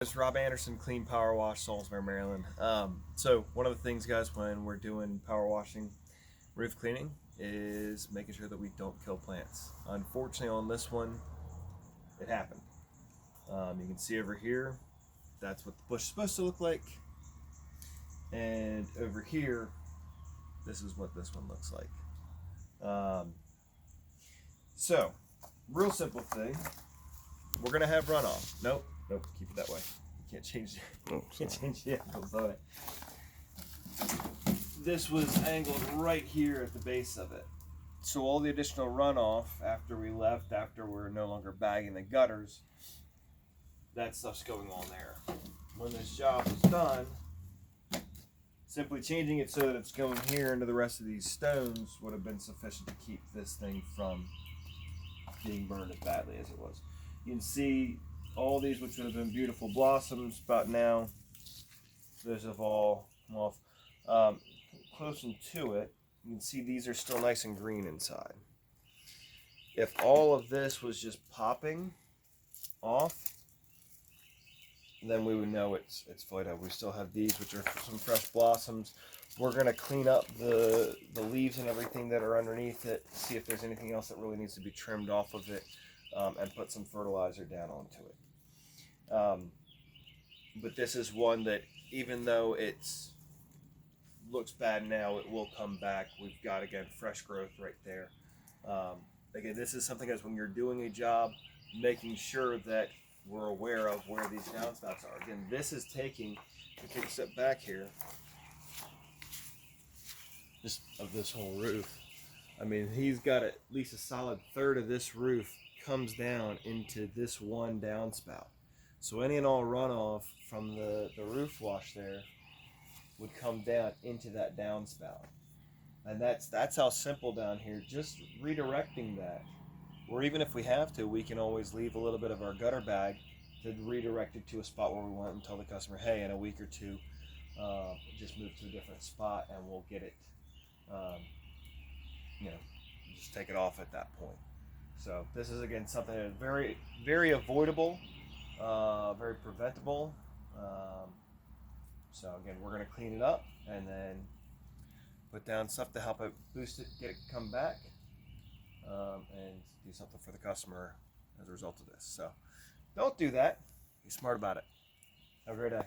It's Rob Anderson, Clean Power Wash, Salisbury, Maryland. So one of the things, guys, when we're doing power washing, roof cleaning, is making sure that we don't kill plants. Unfortunately, on this one, it happened. You can see over here, that's what the bush is supposed to look like, and over here, this is what this one looks like. So, real simple thing. We're gonna have runoff. Nope, keep it that way. You can't change it. Can't change the angles of it. This was angled right here at the base of it. So all the additional runoff after we left, after we're no longer bagging the gutters, that stuff's going on there. When this job is done, simply changing it so that it's going here into the rest of these stones would have been sufficient to keep this thing from being burned as badly as it was. You can see all these, which would have been beautiful blossoms, about now, those have all come off. Close to it, you can see these are still nice and green inside. If all of this was just popping off, then we would know it's phyto. We still have these, which are some fresh blossoms. We're going to clean up the leaves and everything that are underneath it, see if there's anything else that really needs to be trimmed off of it, and put some fertilizer down onto it. But this is one that, even though it's looks bad now, it will come back. We've got, again, fresh growth right there. Again, this is something, as when you're doing a job, making sure that we're aware of where these downspouts are. Again, this is taking, if you take a step back here, just of this whole roof. I mean, he's got at least a solid third of this roof comes down into this one downspout. So any and all runoff from the roof wash there would come down into that downspout. And that's how simple down here, just redirecting that. Or even if we have to, we can always leave a little bit of our gutter bag to redirect it to a spot where we want and tell the customer, hey, in a week or two, just move to a different spot and we'll get it, just take it off at that point. So this is, again, something that is very, very avoidable, very preventable. So again, we're going to clean it up and then put down stuff to help it boost it, get it come back, and do something for the customer as a result of this. So don't do that. Be smart about it. Have a great day.